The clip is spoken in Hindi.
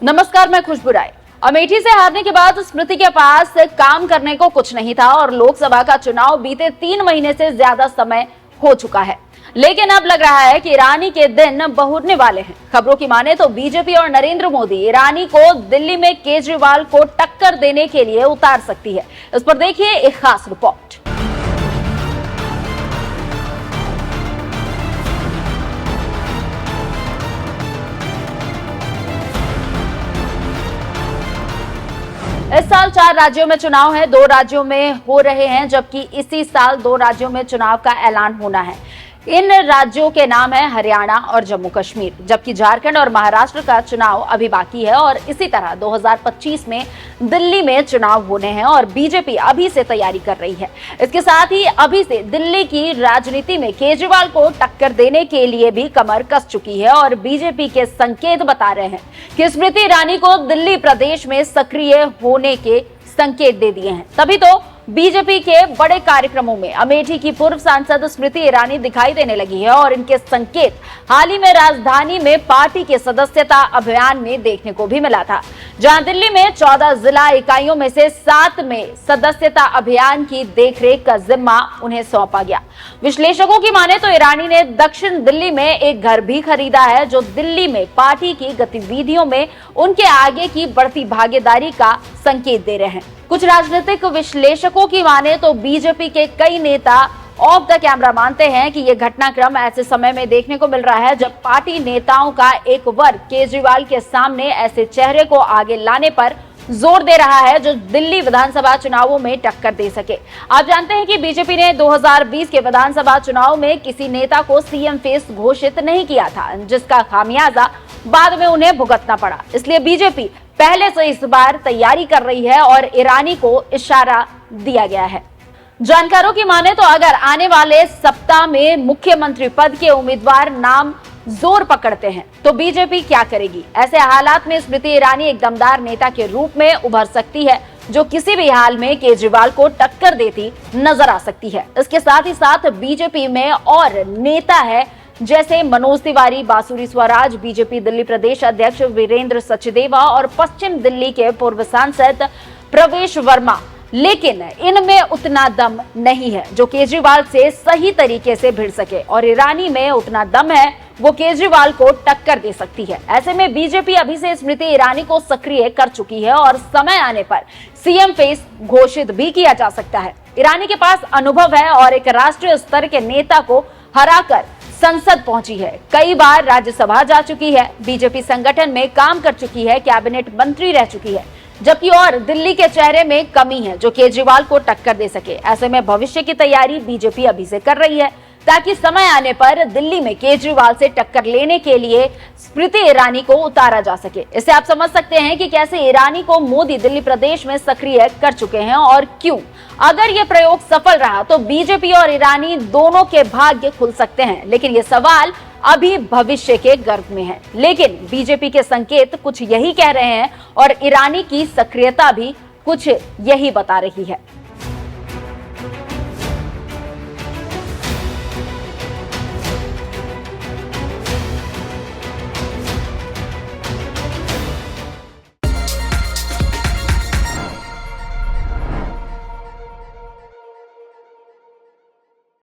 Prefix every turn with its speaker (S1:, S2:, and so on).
S1: नमस्कार, मैं खुशबू राय। अमेठी से हारने के बाद स्मृति के पास काम करने को कुछ नहीं था और लोकसभा का चुनाव बीते 3 महीने से ज्यादा समय हो चुका है। लेकिन अब लग रहा है कि ईरानी के दिन बहुरने वाले हैं। खबरों की माने तो बीजेपी और नरेंद्र मोदी ईरानी को दिल्ली में केजरीवाल को टक्कर देने के लिए उतार सकती है। इस पर देखिए एक खास रिपोर्ट। इस साल 4 राज्यों में चुनाव है, 2 राज्यों में हो रहे हैं, जबकि इसी साल 2 राज्यों में चुनाव का ऐलान होना है। इन राज्यों के नाम है हरियाणा और जम्मू कश्मीर, जबकि झारखंड और महाराष्ट्र का चुनाव अभी बाकी है। और इसी तरह 2025 में दिल्ली में चुनाव होने हैं और बीजेपी अभी से तैयारी कर रही है। इसके साथ ही अभी से दिल्ली की राजनीति में केजरीवाल को टक्कर देने के लिए भी कमर कस चुकी है और बीजेपी के संकेत बता रहे हैं कि स्मृति ईरानी को दिल्ली प्रदेश में सक्रिय होने के संकेत दे दिए हैं। तभी तो बीजेपी के बड़े कार्यक्रमों में अमेठी की पूर्व सांसद स्मृति ईरानी दिखाई देने लगी है और इनके संकेत हाल ही में राजधानी में पार्टी के सदस्यता अभियान में देखने को भी मिला था, जहां दिल्ली में 14 जिला इकाइयों में से 7 में सदस्यता अभियान की देखरेख का जिम्मा उन्हें सौंपा गया। विश्लेषकों की माने तो ईरानी ने दक्षिण दिल्ली में एक घर भी खरीदा है, जो दिल्ली में पार्टी की गतिविधियों में उनके आगे की बढ़ती भागीदारी का संकेत दे रहे हैं। कुछ राजनीतिक विश्लेषकों की माने तो बीजेपी के कई नेता ऑफ द कैमरा मानते हैं कि यह घटनाक्रम ऐसे समय में देखने को मिल रहा है जब पार्टी नेताओं का एक वर्ग केजरीवाल के सामने ऐसे चेहरे को आगे लाने पर जोर दे रहा है जो दिल्ली विधानसभा चुनावों में टक्कर दे सके। आप जानते हैं कि बीजेपी ने 2020 के विधानसभा चुनाव में किसी नेता को सीएम फेस घोषित नहीं किया था, जिसका खामियाजा बाद में उन्हें भुगतना पड़ा। इसलिए बीजेपी पहले से इस बार तैयारी कर रही है और ईरानी को इशारा दिया गया है। जानकारों की माने तो अगर आने वाले सप्ताह में मुख्यमंत्री पद के उम्मीदवार नाम जोर पकड़ते हैं तो बीजेपी क्या करेगी। ऐसे हालात में स्मृति ईरानी एक दमदार नेता के रूप में उभर सकती है, जो किसी भी हाल में केजरीवाल को टक्कर देती नजर आ सकती है। इसके साथ ही साथ बीजेपी में और नेता है जैसे मनोज तिवारी, बांसुरी स्वराज, बीजेपी दिल्ली प्रदेश अध्यक्ष वीरेंद्र सचदेवा और पश्चिम दिल्ली के पूर्व सांसद प्रवेश वर्मा। लेकिन इनमें उतना दम नहीं है जो केजरीवाल से सही तरीके से भिड़ सके और ईरानी में उतना दम है वो केजरीवाल को टक्कर दे सकती है। ऐसे में बीजेपी अभी से स्मृति ईरानी को सक्रिय कर चुकी है और समय आने पर सीएम फेस घोषित भी किया जा सकता है। ईरानी के पास अनुभव है और एक राष्ट्रीय स्तर के नेता को हराकर संसद पहुंची है, कई बार राज्यसभा जा चुकी है, बीजेपी संगठन में काम कर चुकी है, कैबिनेट मंत्री रह चुकी है, जबकि और दिल्ली के चेहरे में कमी है जो केजरीवाल को टक्कर दे सके। ऐसे में भविष्य की तैयारी बीजेपी अभी से कर रही है ताकि समय आने पर दिल्ली में केजरीवाल से टक्कर लेने के लिए स्मृति ईरानी को उतारा जा सके। इससे आप समझ सकते हैं कि कैसे ईरानी को मोदी दिल्ली प्रदेश में सक्रिय कर चुके हैं और क्यों। अगर ये प्रयोग सफल रहा तो बीजेपी और ईरानी दोनों के भाग्य खुल सकते हैं, लेकिन ये सवाल अभी भविष्य के गर्भ में है। लेकिन बीजेपी के संकेत कुछ यही कह रहे हैं और ईरानी की सक्रियता भी कुछ यही बता रही है।